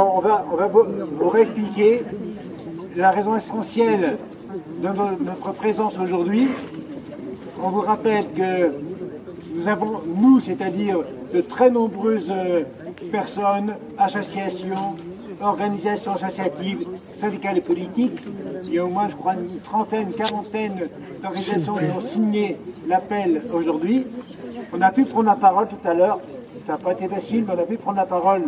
Bon, on va vous réexpliquer la raison essentielle de notre présence aujourd'hui. On vous rappelle que nous avons, c'est-à-dire de très nombreuses personnes, associations, organisations associatives, syndicales et politiques. Il y a au moins, je crois, une trentaine, quarantaine d'organisations qui ont signé l'appel aujourd'hui. On a pu prendre la parole tout à l'heure. Ça n'a pas été facile, mais on a pu prendre la parole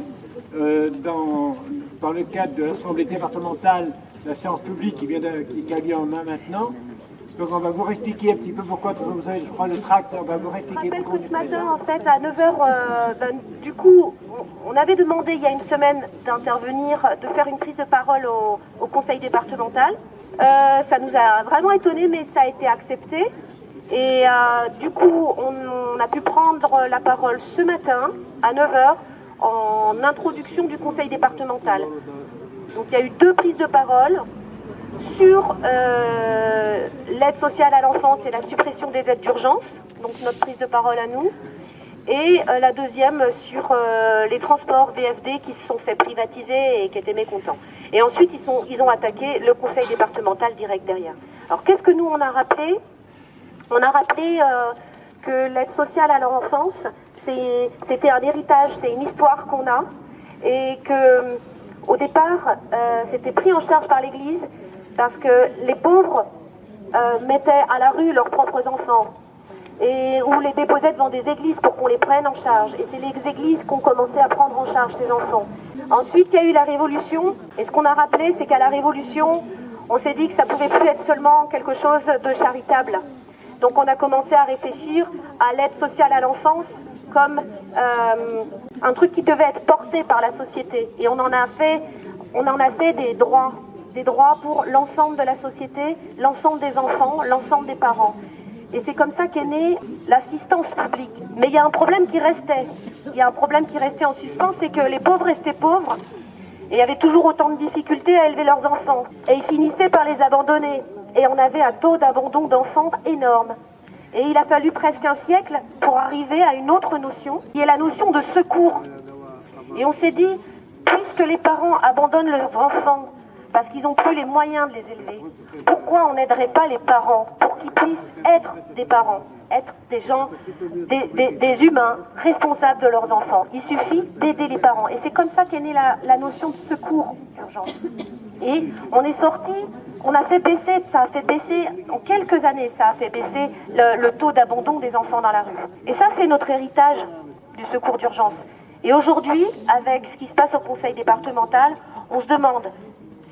dans le cadre de l'Assemblée départementale, la séance publique qui a lieu en main maintenant. Donc on va vous expliquer un petit peu pourquoi, vous avez, je crois, le tract, on va vous expliquer pourquoi. Ce matin, en fait, à 9h, du coup, on avait demandé il y a une semaine d'intervenir, de faire une prise de parole au conseil départemental. Ça nous a vraiment étonnés, mais ça a été accepté. Et du coup, on a pu prendre la parole ce matin, à 9h, en introduction du conseil départemental. Donc il y a eu 2 prises de parole sur l'aide sociale à l'enfance et la suppression des aides d'urgence, donc notre prise de parole à nous, et la deuxième sur les transports VFD qui se sont fait privatiser et qui étaient mécontents. Et ensuite, ils ont attaqué le conseil départemental direct derrière. Alors qu'est-ce que nous on a rappelé? On a rappelé que l'aide sociale à l'enfance, c'était un héritage, c'est une histoire qu'on a, et que au départ, c'était pris en charge par l'Église parce que les pauvres mettaient à la rue leurs propres enfants ou les déposaient devant des églises pour qu'on les prenne en charge. Et c'est les églises qui ont commencé à prendre en charge ces enfants. Ensuite, il y a eu la Révolution, et ce qu'on a rappelé, c'est qu'à la Révolution, on s'est dit que ça pouvait plus être seulement quelque chose de charitable. Donc on a commencé à réfléchir à l'aide sociale à l'enfance comme un truc qui devait être porté par la société. Et on en a fait des droits pour l'ensemble de la société, l'ensemble des enfants, l'ensemble des parents. Et c'est comme ça qu'est née l'assistance publique. Mais il y a un problème qui restait. Il y a un problème qui restait en suspens, c'est que les pauvres restaient pauvres et avaient toujours autant de difficultés à élever leurs enfants. Et ils finissaient par les abandonner. Et on avait un taux d'abandon d'enfants énorme. Et il a fallu presque un siècle pour arriver à une autre notion, qui est la notion de secours. Et on s'est dit, puisque les parents abandonnent leurs enfants parce qu'ils n'ont plus les moyens de les élever, pourquoi on n'aiderait pas les parents pour qu'ils puissent être des parents, être des gens, des humains responsables de leurs enfants? Il suffit d'aider les parents. Et c'est comme ça qu'est née la notion de secours d'urgence. Et on est sorti, on a fait baisser, ça a fait baisser, en quelques années, ça a fait baisser le taux d'abandon des enfants dans la rue. Et ça, c'est notre héritage du secours d'urgence. Et aujourd'hui, avec ce qui se passe au conseil départemental, on se demande,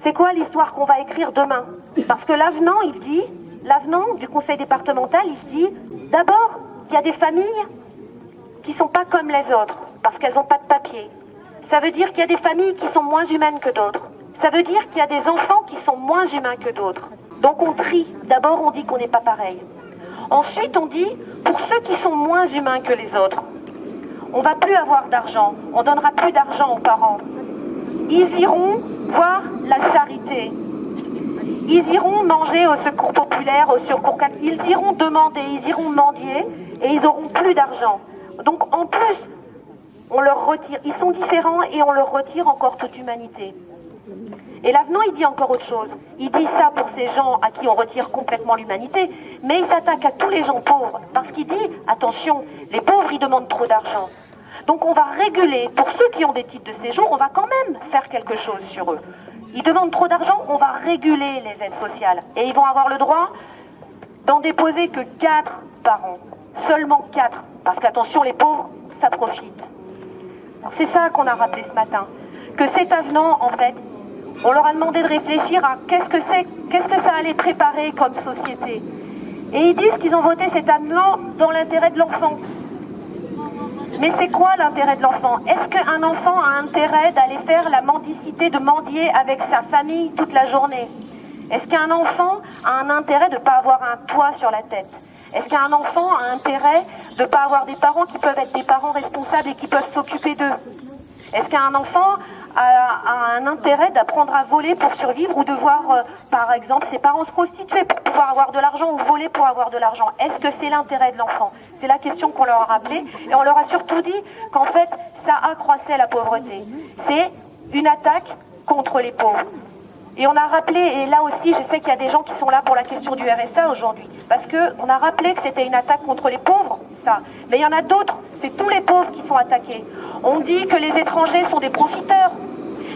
c'est quoi l'histoire qu'on va écrire demain? Parce que l'avenant du conseil départemental, il dit, d'abord, il y a des familles qui ne sont pas comme les autres, parce qu'elles n'ont pas de papier. Ça veut dire qu'il y a des familles qui sont moins humaines que d'autres. Ça veut dire qu'il y a des enfants qui sont moins humains que d'autres. Donc on trie. D'abord, on dit qu'on n'est pas pareil. Ensuite, on dit, pour ceux qui sont moins humains que les autres, on va plus avoir d'argent. On donnera plus d'argent aux parents. Ils iront voir la charité. Ils iront manger au secours populaire, au secours catholique. Ils iront demander, ils iront mendier et ils auront plus d'argent. Donc en plus, on leur retire. Ils sont différents et on leur retire encore toute humanité. Et l'avenant, il dit encore autre chose. Il dit ça pour ces gens à qui on retire complètement l'humanité, mais il s'attaque à tous les gens pauvres, parce qu'il dit, attention, les pauvres, ils demandent trop d'argent. Donc on va réguler, pour ceux qui ont des titres de séjour, on va quand même faire quelque chose sur eux. Ils demandent trop d'argent, on va réguler les aides sociales. Et ils vont avoir le droit d'en déposer que 4 par an. Seulement 4, parce qu'attention, les pauvres, ça profite. C'est ça qu'on a rappelé ce matin. Que cet avenant, en fait, on leur a demandé de réfléchir à qu'est-ce que ça allait préparer comme société. Et ils disent qu'ils ont voté cet avenant dans l'intérêt de l'enfant. Mais c'est quoi l'intérêt de l'enfant? Est-ce qu'un enfant a intérêt d'aller faire la mendicité, de mendier avec sa famille toute la journée? Est-ce qu'un enfant a un intérêt de ne pas avoir un toit sur la tête? Est-ce qu'un enfant a intérêt de ne pas avoir des parents qui peuvent être des parents responsables et qui peuvent s'occuper d'eux? Est-ce qu'un enfant a un intérêt d'apprendre à voler pour survivre ou de voir, par exemple, ses parents se prostituer pour pouvoir avoir de l'argent ou voler pour avoir de l'argent? Est-ce que c'est l'intérêt de l'enfant? C'est la question qu'on leur a rappelée et on leur a surtout dit qu'en fait, ça accroissait la pauvreté. C'est une attaque contre les pauvres. Et on a rappelé, et là aussi je sais qu'il y a des gens qui sont là pour la question du RSA aujourd'hui, parce qu'on a rappelé que c'était une attaque contre les pauvres, ça. Mais il y en a d'autres, c'est tous les pauvres qui sont attaqués. On dit que les étrangers sont des profiteurs,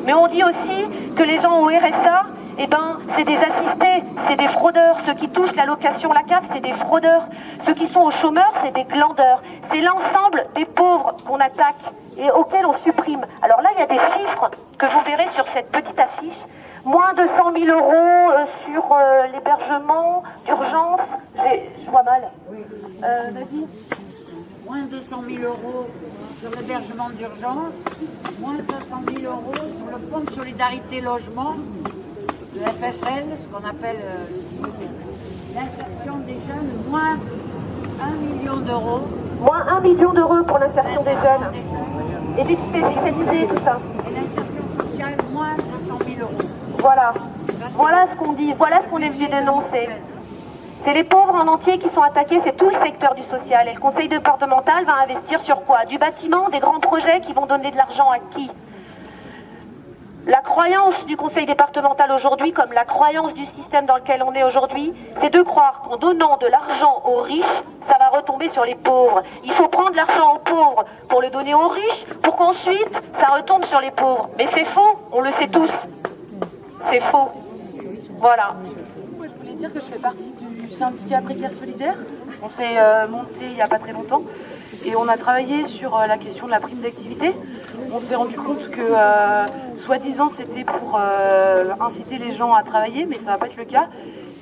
mais on dit aussi que les gens au RSA, eh ben, c'est des assistés, c'est des fraudeurs. Ceux qui touchent l'allocation, la CAF, c'est des fraudeurs. Ceux qui sont aux chômeurs, c'est des glandeurs. C'est l'ensemble des pauvres qu'on attaque et auxquels on supprime. Alors là, il y a des chiffres que vous verrez sur cette petite affiche. Moins de 100 000 euros sur l'hébergement d'urgence. Je vois mal. Vas-y. Moins de 100 000 euros sur l'hébergement d'urgence, moins de 200 000 euros sur le fonds de solidarité logement, le FSL, ce qu'on appelle l'insertion des jeunes, moins 1 million d'euros. Moins 1 million d'euros pour l'insertion des jeunes. Et des spécialisés, tout ça. Et l'insertion sociale, moins 200 000 euros. Voilà. Voilà ce qu'on dit, voilà ce qu'on est venu dénoncer. C'est les pauvres en entier qui sont attaqués, c'est tout le secteur du social. Et le conseil départemental va investir sur quoi? Du bâtiment, des grands projets qui vont donner de l'argent à qui? La croyance du conseil départemental aujourd'hui, comme la croyance du système dans lequel on est aujourd'hui, c'est de croire qu'en donnant de l'argent aux riches, ça va retomber sur les pauvres. Il faut prendre l'argent aux pauvres pour le donner aux riches, pour qu'ensuite ça retombe sur les pauvres. Mais c'est faux, on le sait tous. C'est faux. Voilà. Moi, je voulais dire que je fais partie du syndicat précaire solidaire. On s'est monté il n'y a pas très longtemps et on a travaillé sur la question de la prime d'activité. On s'est rendu compte que soi-disant c'était pour inciter les gens à travailler, mais ça va pas être le cas.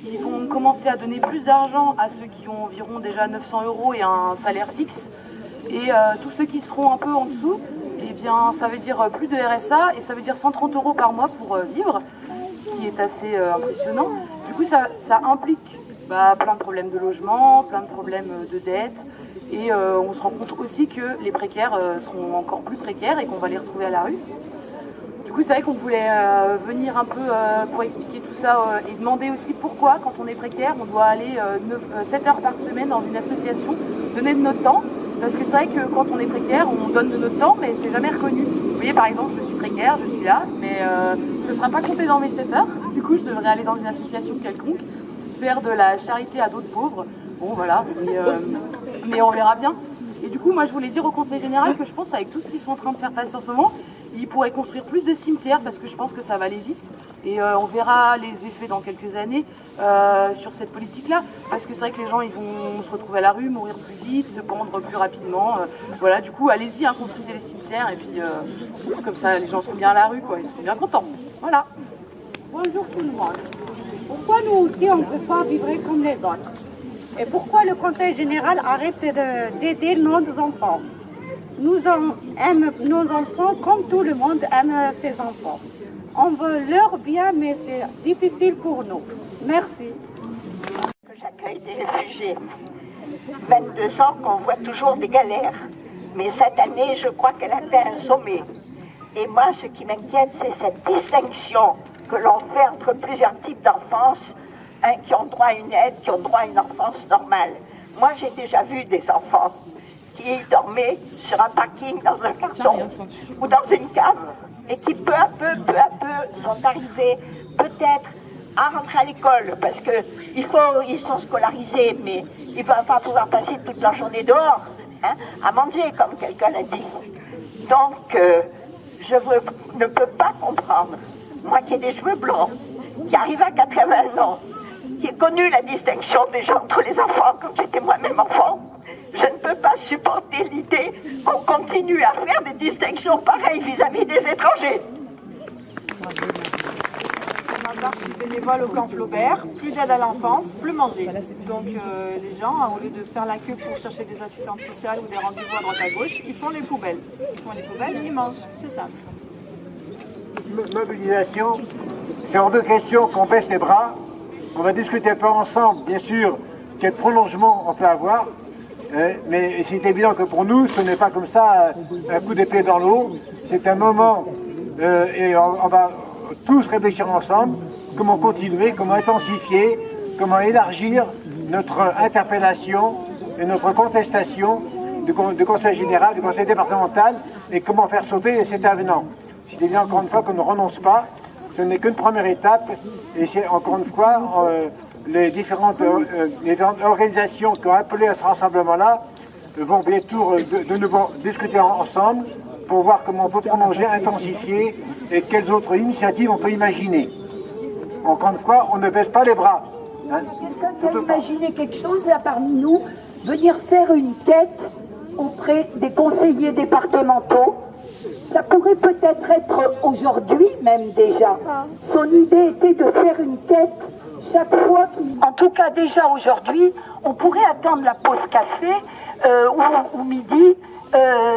Ils vont commencer à donner plus d'argent à ceux qui ont environ déjà 900 euros et un salaire fixe. Et tous ceux qui seront un peu en dessous, eh bien, ça veut dire plus de RSA et ça veut dire 130 euros par mois pour vivre, ce qui est assez impressionnant. Du coup, ça implique plein de problèmes de logement, plein de problèmes de dette. Et on se rend compte aussi que les précaires seront encore plus précaires et qu'on va les retrouver à la rue. Du coup, c'est vrai qu'on voulait venir un peu pour expliquer tout ça et demander aussi pourquoi, quand on est précaire, on doit aller 7 heures par semaine dans une association, donner de notre temps. Parce que c'est vrai que quand on est précaire, on donne de notre temps, mais c'est jamais reconnu. Vous voyez, par exemple, je suis précaire, je suis là, mais ce ne sera pas compté dans mes 7 heures. Du coup, je devrais aller dans une association quelconque, faire de la charité à d'autres pauvres. Bon, voilà, mais on verra bien. Et du coup, moi, je voulais dire au Conseil Général que je pense, avec tout ce qu'ils sont en train de faire passer en ce moment, ils pourraient construire plus de cimetières, parce que je pense que ça va aller vite. Et on verra les effets dans quelques années sur cette politique-là. Parce que c'est vrai que les gens ils vont se retrouver à la rue, mourir plus vite, se pendre plus rapidement. Voilà, du coup, allez-y, construisez les cimetières. Et puis, comme ça, les gens seront bien à la rue, quoi. Ils seront bien contents. Voilà. Bonjour tout le monde. Pourquoi nous aussi, on ne peut pas vivre comme les autres? Et pourquoi le Conseil général arrête d'aider nos enfants? Nous aimons nos enfants comme tout le monde aime ses enfants. On veut leur bien, mais c'est difficile pour nous. Merci. J'accueille des réfugiés. 22 ans qu'on voit toujours des galères. Mais cette année, je crois qu'elle atteint un sommet. Et moi, ce qui m'inquiète, c'est cette distinction que l'on fait entre plusieurs types d'enfance, qui ont droit à une aide, qui ont droit à une enfance normale. Moi, j'ai déjà vu des enfants qui dormaient sur un parking dans un carton ou dans une cave et qui peu à peu sont arrivés peut-être à rentrer à l'école parce qu'ils sont scolarisés, mais ils ne vont pas pouvoir passer toute leur journée dehors, à manger, comme quelqu'un l'a dit. Donc, ne peux pas comprendre, moi qui ai des cheveux blancs, qui arrive à 80 ans, qui ai connu la distinction déjà entre les enfants quand j'étais moi-même enfant, je ne peux pas supporter l'idée qu'on continue à faire des distinctions pareilles vis-à-vis des étrangers. Je suis bénévole au camp Flaubert, plus d'aide à l'enfance, plus manger. Donc les gens, au lieu de faire la queue pour chercher des assistantes sociales ou des rendez-vous à droite à gauche, ils font les poubelles. Ils font les poubelles, ils mangent, c'est simple. Mobilisation, c'est hors de question qu'on baisse les bras. On va discuter un peu ensemble, bien sûr, quel prolongement on peut avoir. Mais c'est évident que pour nous, ce n'est pas comme ça un coup d'épée dans l'eau. C'est un moment et on va tous réfléchir ensemble comment continuer, comment intensifier, comment élargir notre interpellation et notre contestation du Conseil général, du Conseil départemental et comment faire sauter cet avenant. je dis encore une fois qu'on ne renonce pas, ce n'est qu'une première étape, et c'est encore une fois les différentes organisations qui ont appelé à ce rassemblement-là vont bientôt de nouveau discuter ensemble pour voir comment on peut prolonger, intensifier et quelles autres initiatives on peut imaginer. Encore une fois, on ne baisse pas les bras. Hein. Quelqu'un qui a imaginé quelque chose là parmi nous, venir faire une quête auprès des conseillers départementaux. Ça pourrait peut-être être aujourd'hui même déjà. Son idée était de faire une quête chaque fois qu'il... En tout cas déjà aujourd'hui, on pourrait attendre la pause café ou midi.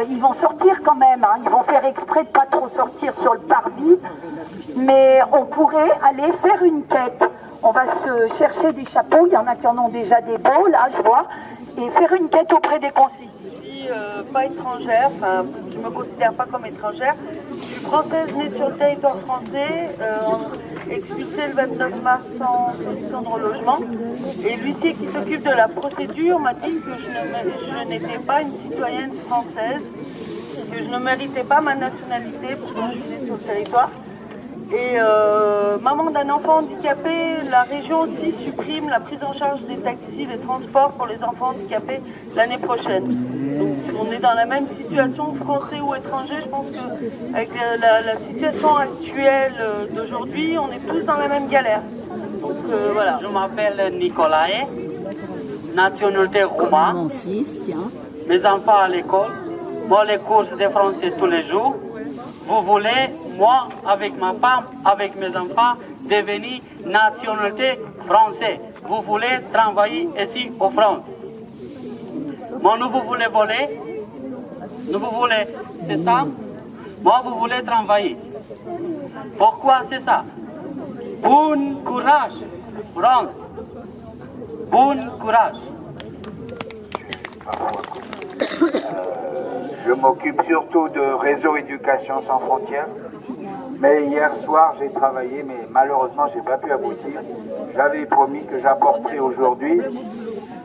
Ils vont sortir quand même, hein. Ils vont faire exprès de pas trop sortir sur le parvis, mais on pourrait aller faire une quête. On va se chercher des chapeaux, il y en a qui en ont déjà des beaux, là je vois, et faire une quête auprès des conseillers. Pas étrangère, enfin je me considère pas comme étrangère, je suis française née sur le territoire français, expulsée le 29 mars sans solution de relogement, et l'huissier qui s'occupe de la procédure m'a dit que je n'étais pas une citoyenne française, que je ne méritais pas ma nationalité pourtant je suis née sur le territoire. Et maman d'un enfant handicapé, la région aussi supprime la prise en charge des taxis, des transports pour les enfants handicapés l'année prochaine. Donc on est dans la même situation, français ou étranger. Je pense qu'avec la situation actuelle d'aujourd'hui, on est tous dans la même galère. Donc voilà. Je m'appelle Nicolae, nationalité roumaine. Mon fils, tiens. Mes enfants à l'école, moi les courses de français tous les jours. Vous voulez, moi, avec ma femme, avec mes enfants, devenir nationalité française. Vous voulez travailler ici en France. Moi, nous vous voulez voler. Nous vous voulez, c'est ça. Moi, vous voulez travailler. Pourquoi c'est ça? Bon courage, France. Bon courage. Je m'occupe surtout de Réseau Éducation Sans Frontières. Mais hier soir, j'ai travaillé, mais malheureusement, je n'ai pas pu aboutir. J'avais promis que j'apporterais aujourd'hui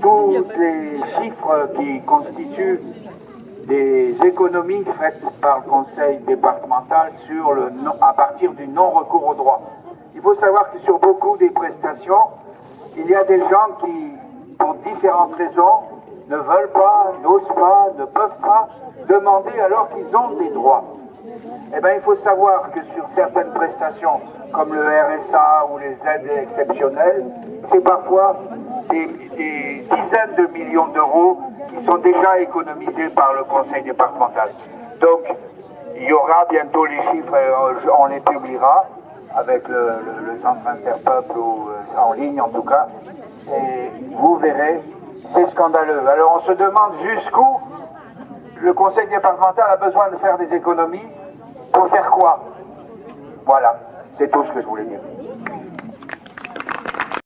tous les chiffres qui constituent des économies faites par le conseil départemental à partir du non-recours au droit. Il faut savoir que sur beaucoup des prestations, il y a des gens qui, pour différentes raisons, ne veulent pas, n'osent pas, ne peuvent pas demander alors qu'ils ont des droits. Eh bien, il faut savoir que sur certaines prestations, comme le RSA ou les aides exceptionnelles, c'est parfois des dizaines de millions d'euros qui sont déjà économisés par le conseil départemental. Donc, il y aura bientôt les chiffres, on les publiera avec le centre interpeuple ou en ligne en tout cas, et vous verrez. C'est scandaleux. Alors on se demande jusqu'où le conseil départemental a besoin de faire des économies pour faire quoi? Voilà, c'est tout ce que je voulais dire.